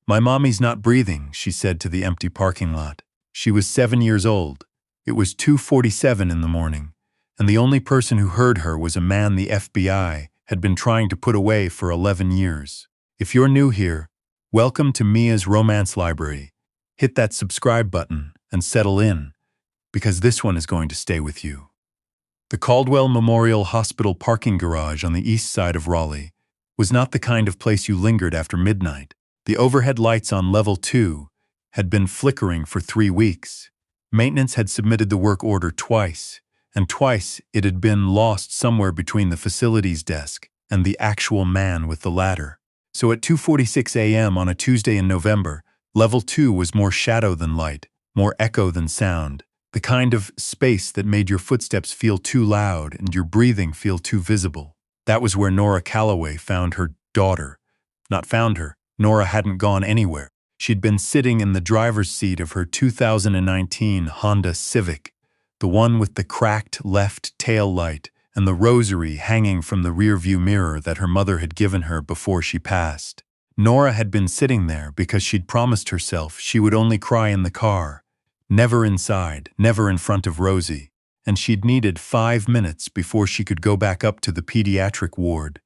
"My mommy's not breathing," she said to the empty parking lot. She was 7 years old. It was 2:47 in the morning, and the only person who heard her was a man the FBI had been trying to put away for 11 years. If you're new here, welcome to Mia's Romance Library. Hit that subscribe button and settle in, because this one is going to stay with you. The Caldwell Memorial Hospital parking garage on the east side of Raleigh was not the kind of place you lingered after midnight. The overhead lights on level 2 had been flickering for 3 weeks. Maintenance had submitted the work order twice, and twice it had been lost somewhere between the facilities desk and the actual man with the ladder. So at 2:46 a.m. on a Tuesday in November, level 2 was more shadow than light, more echo than sound, the kind of space that made your footsteps feel too loud and your breathing feel too visible. That was where Nora Calloway found her daughter. Not found her. Nora hadn't gone anywhere. She'd been sitting in the driver's seat of her 2019 Honda Civic, the one with the cracked left tail light and the rosary hanging from the rearview mirror that her mother had given her before she passed. Nora had been sitting there because she'd promised herself she would only cry in the car, never inside, never in front of Rosie, and she'd needed 5 minutes before she could go back up to the pediatric ward,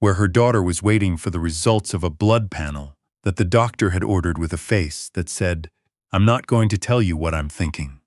where her daughter was waiting for the results of a blood panel that the doctor had ordered with a face that said, "I'm not going to tell you what I'm thinking."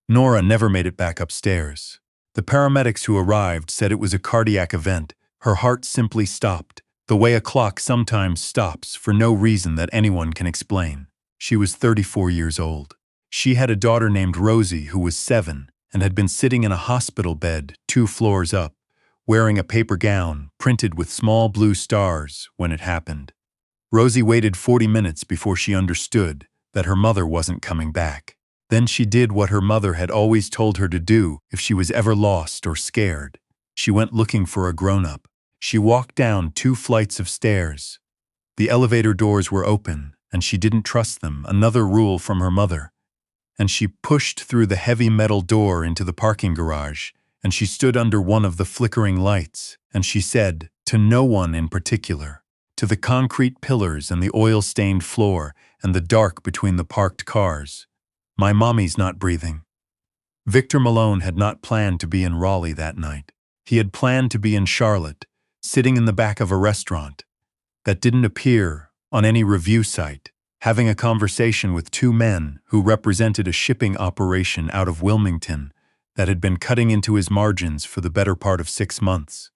Nora never made it back upstairs. The paramedics who arrived said it was a cardiac event. Her heart simply stopped, the way a clock sometimes stops for no reason that anyone can explain. She was 34 years old. She had a daughter named Rosie who was 7 and had been sitting in a hospital bed 2 floors up, wearing a paper gown printed with small blue stars when it happened. Rosie waited 40 minutes before she understood that her mother wasn't coming back. Then she did what her mother had always told her to do if she was ever lost or scared. She went looking for a grown-up. She walked down 2 flights of stairs. The elevator doors were open, and she didn't trust them, another rule from her mother. And she pushed through the heavy metal door into the parking garage, and she stood under one of the flickering lights, and she said, to no one in particular, to the concrete pillars and the oil-stained floor and the dark between the parked cars, "My mommy's not breathing." Victor Malone had not planned to be in Raleigh that night. He had planned to be in Charlotte, sitting in the back of a restaurant that didn't appear on any review site, having a conversation with 2 men who represented a shipping operation out of Wilmington that had been cutting into his margins for the better part of 6 months.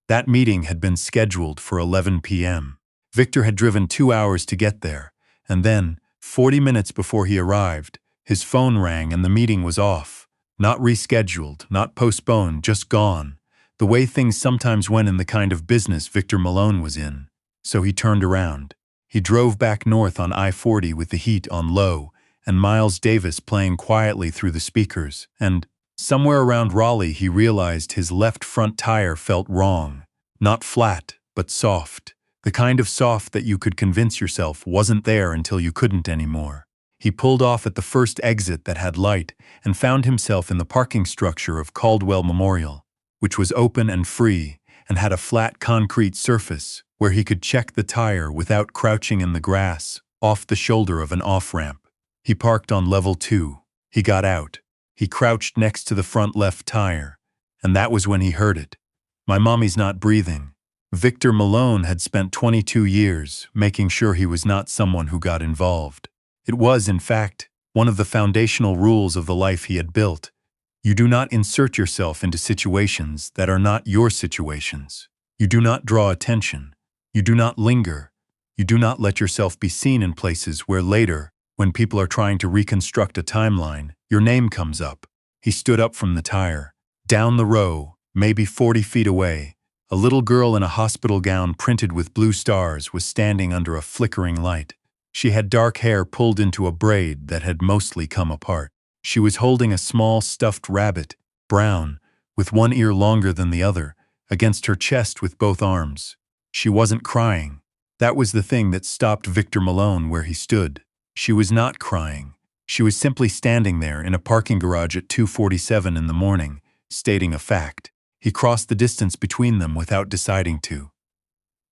That meeting had been scheduled for 11 p.m. Victor had driven 2 hours to get there, and then, 40 minutes before he arrived, his phone rang and the meeting was off. Not rescheduled, not postponed, just gone. The way things sometimes went in the kind of business Victor Malone was in. So he turned around. He drove back north on I-40 with the heat on low, and Miles Davis playing quietly through the speakers, and somewhere around Raleigh he realized his left front tire felt wrong. Not flat, but soft. The kind of soft that you could convince yourself wasn't there until you couldn't anymore. He pulled off at the first exit that had light and found himself in the parking structure of Caldwell Memorial, which was open and free and had a flat concrete surface where he could check the tire without crouching in the grass off the shoulder of an off-ramp. He parked on level 2. He got out. He crouched next to the front left tire, and that was when he heard it. "My mommy's not breathing." Victor Malone had spent 22 years making sure he was not someone who got involved. It was, in fact, one of the foundational rules of the life he had built. You do not insert yourself into situations that are not your situations. You do not draw attention. You do not linger. You do not let yourself be seen in places where later, when people are trying to reconstruct a timeline, your name comes up. He stood up from the tire. Down the row, maybe 40 feet away, a little girl in a hospital gown printed with blue stars was standing under a flickering light. She had dark hair pulled into a braid that had mostly come apart. She was holding a small stuffed rabbit, brown, with one ear longer than the other, against her chest with both arms. She wasn't crying. That was the thing that stopped Victor Malone where he stood. She was not crying. She was simply standing there in a parking garage at 2:47 in the morning, stating a fact. He crossed the distance between them without deciding to.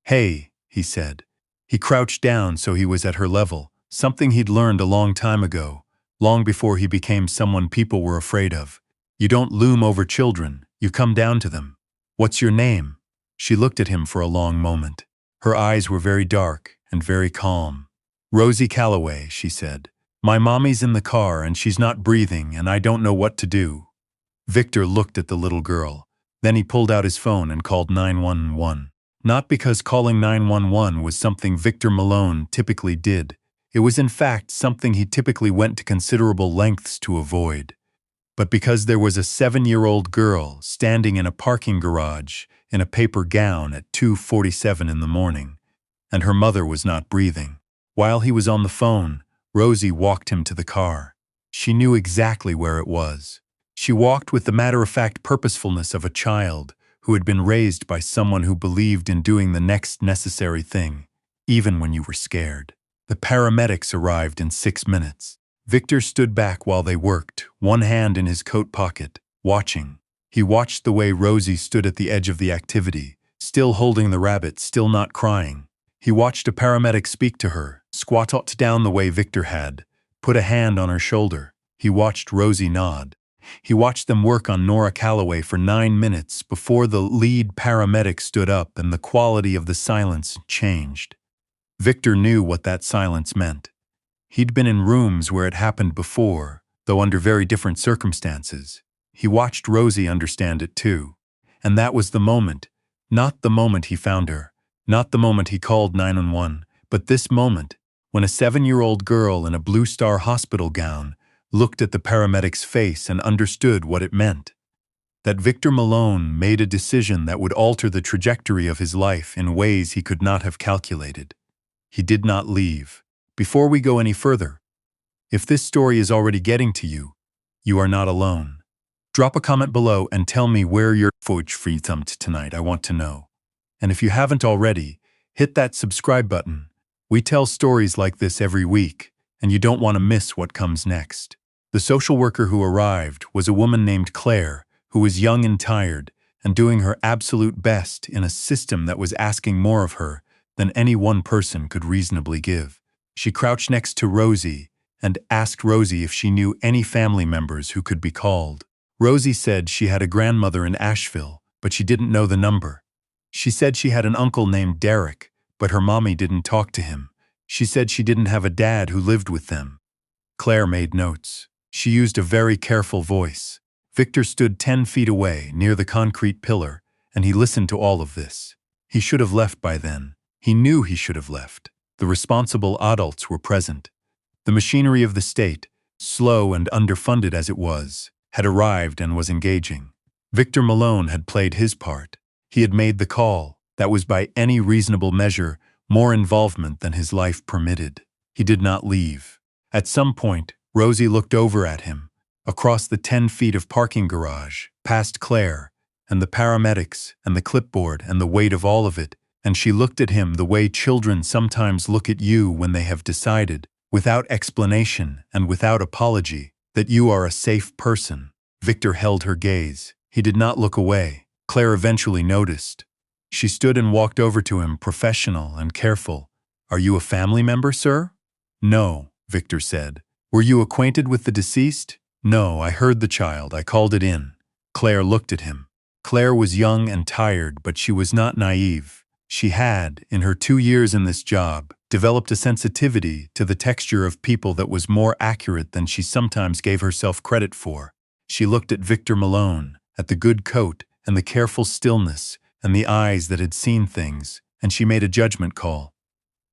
"Hey," he said. He crouched down so he was at her level, something he'd learned a long time ago, long before he became someone people were afraid of. You don't loom over children, you come down to them. What's your name? She looked at him for a long moment. Her eyes were very dark and very calm. Rosie Calloway, she said. My mommy's in the car and she's not breathing and I don't know what to do. Victor looked at the little girl. Then he pulled out his phone and called 911. Not because calling 911 was something Victor Malone typically did. It was in fact something he typically went to considerable lengths to avoid. But because there was a 7-year-old girl standing in a parking garage in a paper gown at 2:47 in the morning, and her mother was not breathing. While he was on the phone, Rosie walked him to the car. She knew exactly where it was. She walked with the matter-of-fact purposefulness of a child who had been raised by someone who believed in doing the next necessary thing, even when you were scared. The paramedics arrived in 6 minutes. Victor stood back while they worked, one hand in his coat pocket, watching. He watched the way Rosie stood at the edge of the activity, still holding the rabbit, still not crying. He watched a paramedic speak to her, squat down the way Victor had, put a hand on her shoulder. He watched Rosie nod. He watched them work on Nora Calloway for 9 minutes before the lead paramedic stood up and the quality of the silence changed. Victor knew what that silence meant. He'd been in rooms where it happened before, though under very different circumstances. He watched Rosie understand it too. And that was the moment, not the moment he found her, not the moment he called 911, but this moment, when a 7-year-old girl in a Blue Star hospital gown looked at the paramedic's face and understood what it meant. That Victor Malone made a decision that would alter the trajectory of his life in ways he could not have calculated. He did not leave. Before we go any further, if this story is already getting to you, you are not alone. Drop a comment below and tell me where you're from tonight. I want to know. And if you haven't already, hit that subscribe button. We tell stories like this every week, and you don't want to miss what comes next. The social worker who arrived was a woman named Claire, who was young and tired, and doing her absolute best in a system that was asking more of her than any one person could reasonably give. She crouched next to Rosie and asked Rosie if she knew any family members who could be called. Rosie said she had a grandmother in Asheville, but she didn't know the number. She said she had an uncle named Derek, but her mommy didn't talk to him. She said she didn't have a dad who lived with them. Claire made notes. She used a very careful voice. Victor stood 10 feet away, near the concrete pillar, and he listened to all of this. He should have left by then. He knew he should have left. The responsible adults were present. The machinery of the state, slow and underfunded as it was, had arrived and was engaging. Victor Malone had played his part. He had made the call. That was by any reasonable measure more involvement than his life permitted. He did not leave. At some point, Rosie looked over at him, across the 10 feet of parking garage, past Claire, and the paramedics, and the clipboard, and the weight of all of it, and she looked at him the way children sometimes look at you when they have decided, without explanation and without apology, that you are a safe person. Victor held her gaze. He did not look away. Claire eventually noticed. She stood and walked over to him, professional and careful. Are you a family member, sir? No, Victor said. Were you acquainted with the deceased? No, I heard the child. I called it in. Claire looked at him. Claire was young and tired, but she was not naive. She had, in her 2 years in this job, developed a sensitivity to the texture of people that was more accurate than she sometimes gave herself credit for. She looked at Victor Malone, at the good coat and the careful stillness and the eyes that had seen things, and she made a judgment call.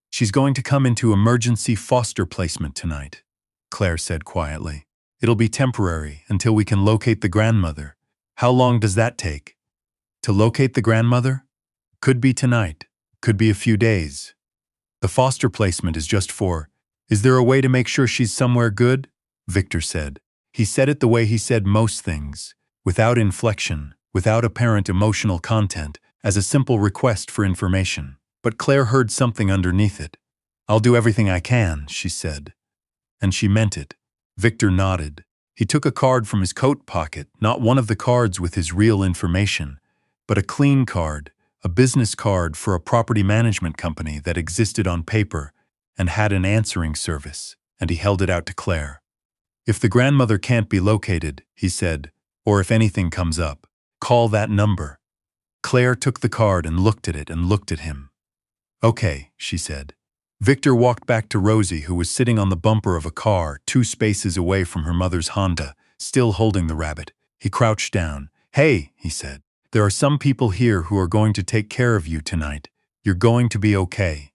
She's going to come into emergency foster placement tonight, Claire said quietly. It'll be temporary until we can locate the grandmother. How long does that take? To locate the grandmother? Could be tonight, could be a few days. The foster placement is just for, is there a way to make sure she's somewhere good? Victor said. He said it the way he said most things, without inflection, without apparent emotional content, as a simple request for information. But Claire heard something underneath it. I'll do everything I can, she said. And she meant it. Victor nodded. He took a card from his coat pocket, not one of the cards with his real information, but a clean card, a business card for a property management company that existed on paper and had an answering service, and he held it out to Claire. "If the grandmother can't be located," he said, "or if anything comes up, call that number." Claire took the card and looked at it and looked at him. "Okay," she said. Victor walked back to Rosie, who was sitting on the bumper of a car 2 spaces away from her mother's Honda, still holding the rabbit. He crouched down. "Hey," he said, "there are some people here who are going to take care of you tonight. You're going to be okay."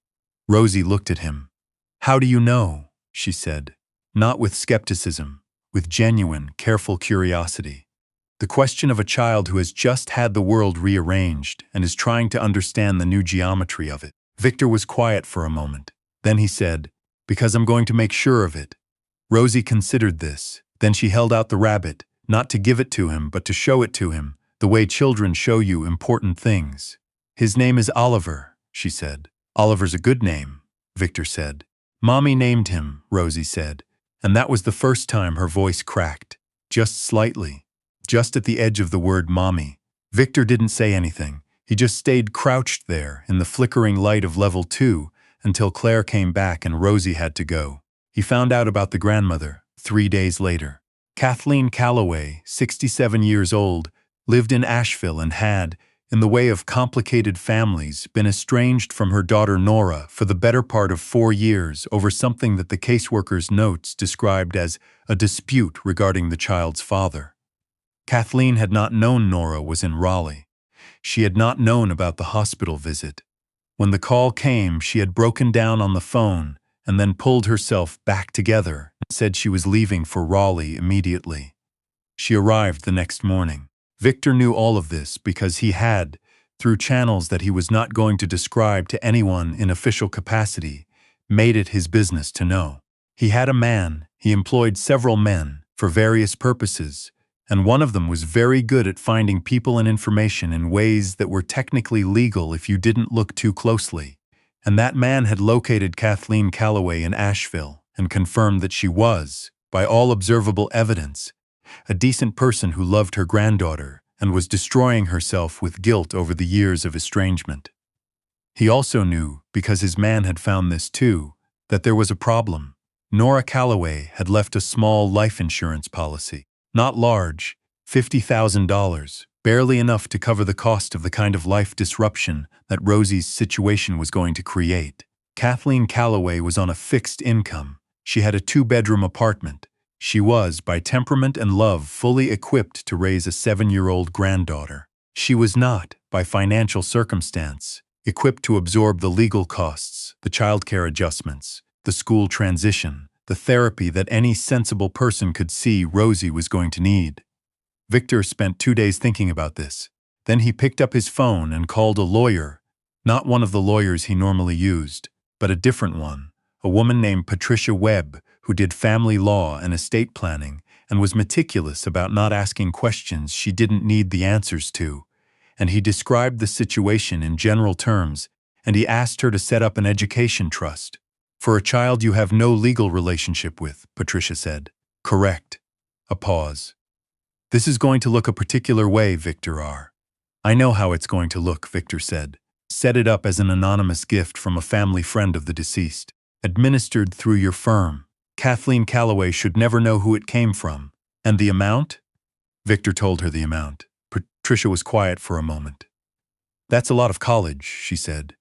Rosie looked at him. "How do you know?" she said, not with skepticism, with genuine, careful curiosity. The question of a child who has just had the world rearranged and is trying to understand the new geometry of it. Victor was quiet for a moment. Then he said, "Because I'm going to make sure of it." Rosie considered this. Then she held out the rabbit, not to give it to him, but to show it to him, the way children show you important things. "His name is Oliver," she said. "Oliver's a good name," Victor said. "Mommy named him," Rosie said, and that was the first time her voice cracked, just slightly, just at the edge of the word mommy. Victor didn't say anything. He just stayed crouched there in the flickering light of level 2 until Claire came back and Rosie had to go. He found out about the grandmother 3 days later. Kathleen Calloway, 67 years old, lived in Asheville and had, in the way of complicated families, been estranged from her daughter Nora for the better part of 4 years over something that the caseworker's notes described as a dispute regarding the child's father. Kathleen had not known Nora was in Raleigh. She had not known about the hospital visit. When the call came, she had broken down on the phone and then pulled herself back together and said she was leaving for Raleigh immediately. She arrived the next morning. Victor knew all of this because he had, through channels that he was not going to describe to anyone in official capacity, made it his business to know. He had a man, he employed several men, for various purposes, and one of them was very good at finding people and information in ways that were technically legal if you didn't look too closely. And that man had located Kathleen Calloway in Asheville and confirmed that she was, by all observable evidence, a decent person who loved her granddaughter and was destroying herself with guilt over the years of estrangement. He also knew, because his man had found this too, that there was a problem. Nora Calloway had left a small life insurance policy. Not large, $50,000, barely enough to cover the cost of the kind of life disruption that Rosie's situation was going to create. Kathleen Calloway was on a fixed income. She had a 2-bedroom apartment. She was, by temperament and love, fully equipped to raise a 7-year-old granddaughter. She was not, by financial circumstance, equipped to absorb the legal costs, the childcare adjustments, the school transition, the therapy that any sensible person could see Rosie was going to need. Victor spent 2 days thinking about this. Then he picked up his phone and called a lawyer, not one of the lawyers he normally used, but a different one, a woman named Patricia Webb, who did family law and estate planning and was meticulous about not asking questions she didn't need the answers to. And he described the situation in general terms, and he asked her to set up an education trust. "For a child you have no legal relationship with," Patricia said. "Correct." A pause. "This is going to look a particular way, Victor R." "I know how it's going to look," Victor said. "Set it up as an anonymous gift from a family friend of the deceased. Administered through your firm. Kathleen Calloway should never know who it came from. And the amount?" Victor told her the amount. Patricia was quiet for a moment. "That's a lot of college," she said.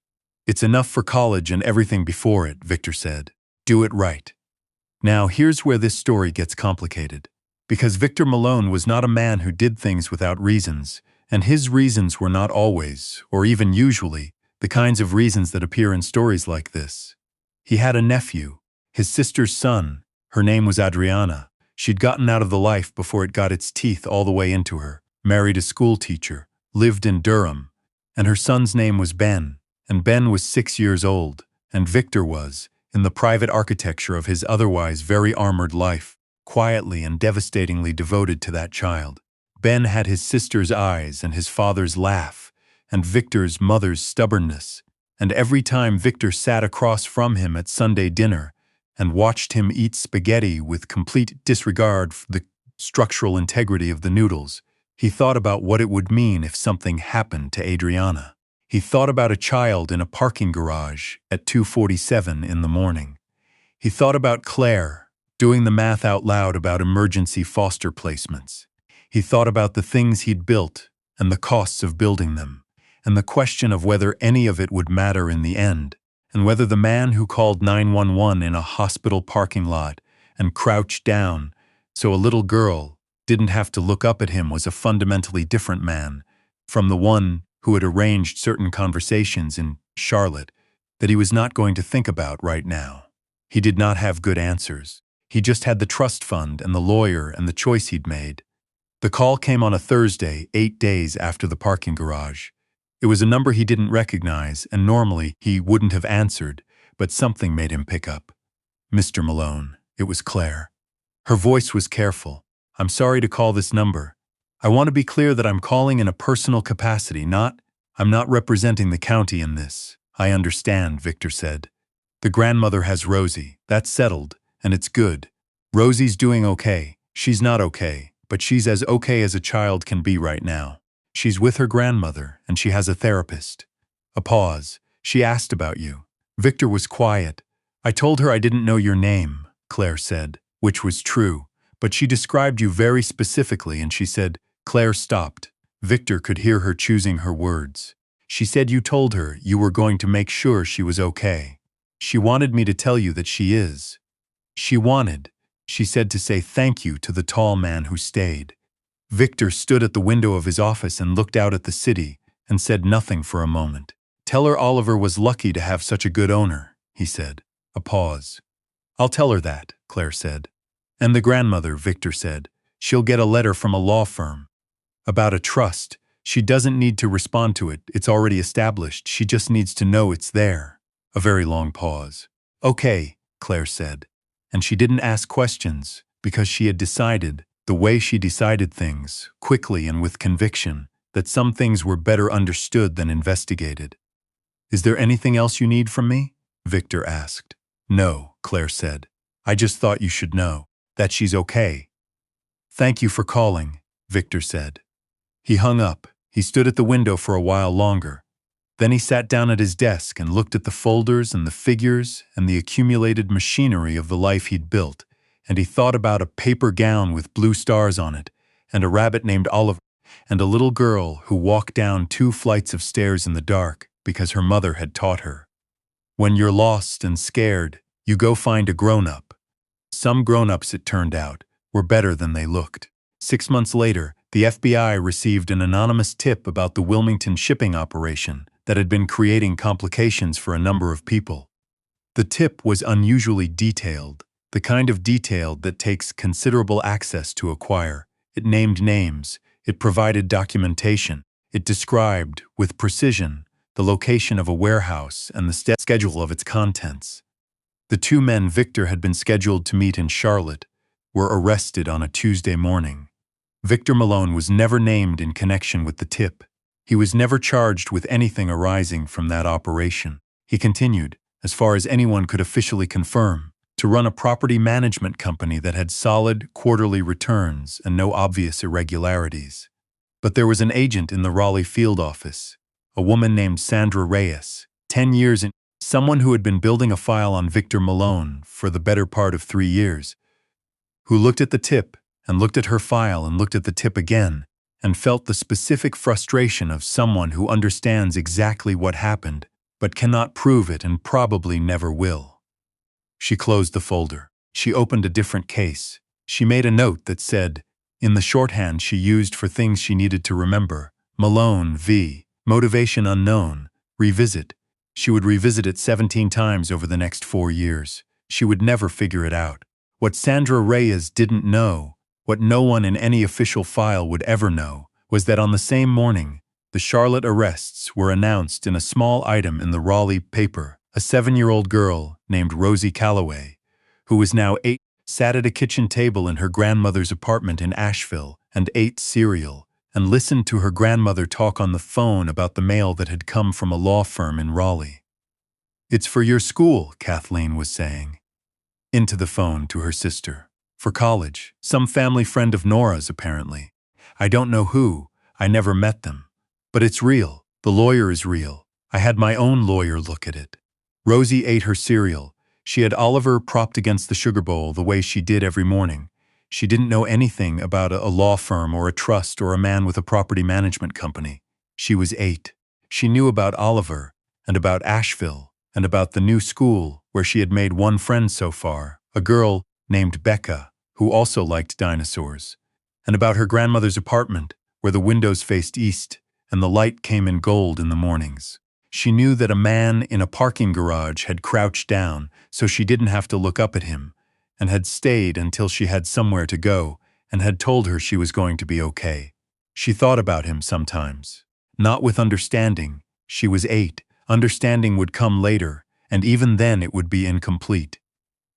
"It's enough for college and everything before it," Victor said. "Do it right." Now, here's where this story gets complicated. Because Victor Malone was not a man who did things without reasons, and his reasons were not always, or even usually, the kinds of reasons that appear in stories like this. He had a nephew, his sister's son. Her name was Adriana. She'd gotten out of the life before it got its teeth all the way into her, married a school teacher, lived in Durham, and her son's name was Ben. And Ben was 6 years old, and Victor was, in the private architecture of his otherwise very armored life, quietly and devastatingly devoted to that child. Ben had his sister's eyes and his father's laugh, and Victor's mother's stubbornness, and every time Victor sat across from him at Sunday dinner and watched him eat spaghetti with complete disregard for the structural integrity of the noodles, he thought about what it would mean if something happened to Adriana. He thought about a child in a parking garage at 2:47 in the morning. He thought about Claire, doing the math out loud about emergency foster placements. He thought about the things he'd built and the costs of building them, and the question of whether any of it would matter in the end, and whether the man who called 911 in a hospital parking lot and crouched down so a little girl didn't have to look up at him was a fundamentally different man from the one who had arranged certain conversations in Charlotte that he was not going to think about right now. He did not have good answers. He just had the trust fund and the lawyer and the choice he'd made. The call came on a Thursday, 8 days after the parking garage. It was a number he didn't recognize, and normally he wouldn't have answered, but something made him pick up. Mr. Malone, it was Claire. Her voice was careful. I'm sorry to call this number. I want to be clear that I'm calling in a personal capacity, I'm not representing the county in this. I understand, Victor said. The grandmother has Rosie. That's settled, and it's good. Rosie's doing okay. She's not okay, but she's as okay as a child can be right now. She's with her grandmother, and she has a therapist. A pause. She asked about you. Victor was quiet. I told her I didn't know your name, Claire said, which was true, but she described you very specifically, and she said, Claire stopped. Victor could hear her choosing her words. She said you told her you were going to make sure she was okay. She wanted me to tell you that she is. She said to say thank you to the tall man who stayed. Victor stood at the window of his office and looked out at the city and said nothing for a moment. Tell her Oliver was lucky to have such a good owner, he said. A pause. I'll tell her that, Claire said. And the grandmother, Victor said. She'll get a letter from a law firm. About a trust. She doesn't need to respond to it. It's already established. She just needs to know it's there. A very long pause. Okay, Claire said. And she didn't ask questions because she had decided, the way she decided things, quickly and with conviction, that some things were better understood than investigated. Is there anything else you need from me? Victor asked. No, Claire said. I just thought you should know that she's okay. Thank you for calling, Victor said. He hung up. He stood at the window for a while longer. Then he sat down at his desk and looked at the folders and the figures and the accumulated machinery of the life he'd built, and he thought about a paper gown with blue stars on it, and a rabbit named Oliver, and a little girl who walked down 2 flights of stairs in the dark because her mother had taught her. When you're lost and scared, you go find a grown-up. Some grown-ups, it turned out, were better than they looked. 6 months later, the FBI received an anonymous tip about the Wilmington shipping operation that had been creating complications for a number of people. The tip was unusually detailed, the kind of detail that takes considerable access to acquire. It named names, it provided documentation, it described, with precision, the location of a warehouse and the schedule of its contents. The 2 men Victor had been scheduled to meet in Charlotte were arrested on a Tuesday morning. Victor Malone was never named in connection with the tip. He was never charged with anything arising from that operation. He continued, as far as anyone could officially confirm, to run a property management company that had solid quarterly returns and no obvious irregularities. But there was an agent in the Raleigh field office, a woman named Sandra Reyes, 10 years in, someone who had been building a file on Victor Malone for the better part of 3 years, who looked at the tip and looked at her file and looked at the tip again and felt the specific frustration of someone who understands exactly what happened but cannot prove it and probably never will. She closed the folder. She opened a different case. She made a note that said, in the shorthand she used for things she needed to remember, Malone v. Motivation unknown, revisit. She would revisit it 17 times over the next 4 years. She would never figure it out. What Sandra Reyes didn't know, what no one in any official file would ever know, was that on the same morning, the Charlotte arrests were announced in a small item in the Raleigh paper. A 7-year-old girl named Rosie Calloway, who was now 8, sat at a kitchen table in her grandmother's apartment in Asheville and ate cereal and listened to her grandmother talk on the phone about the mail that had come from a law firm in Raleigh. It's for your school, Kathleen was saying. Into the phone to her sister. For college. Some family friend of Nora's, apparently. I don't know who. I never met them. But it's real. The lawyer is real. I had my own lawyer look at it. Rosie ate her cereal. She had Oliver propped against the sugar bowl the way she did every morning. She didn't know anything about a law firm or a trust or a man with a property management company. She was 8. She knew about Oliver, and about Asheville, and about the new school where she had made one friend so far, a girl named Becca, who also liked dinosaurs, and about her grandmother's apartment where the windows faced east and the light came in gold in the mornings. She knew that a man in a parking garage had crouched down so she didn't have to look up at him, and had stayed until she had somewhere to go and had told her she was going to be okay. She thought about him sometimes. Not with understanding. She was 8. Understanding would come later, and even then it would be incomplete.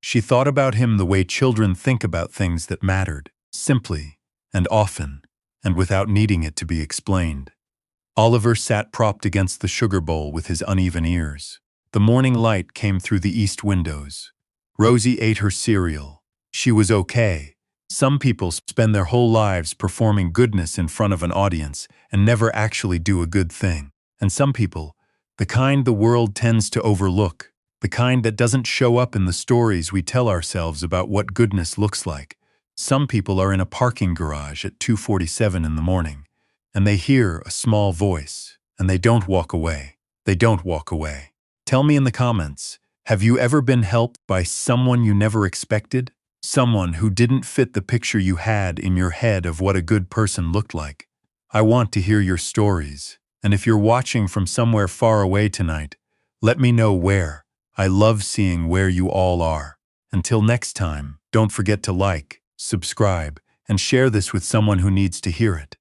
She thought about him the way children think about things that mattered, simply and often, and without needing it to be explained. Oliver sat propped against the sugar bowl with his uneven ears. The morning light came through the east windows. Rosie ate her cereal. She was okay. Some people spend their whole lives performing goodness in front of an audience and never actually do a good thing. And some people, the kind the world tends to overlook, the kind that doesn't show up in the stories we tell ourselves about what goodness looks like. Some people are in a parking garage at 2:47 in the morning, and they hear a small voice, and they don't walk away. They don't walk away. Tell me in the comments, have you ever been helped by someone you never expected? Someone who didn't fit the picture you had in your head of what a good person looked like? I want to hear your stories, and if you're watching from somewhere far away tonight, let me know where. I love seeing where you all are. Until next time, don't forget to like, subscribe, and share this with someone who needs to hear it.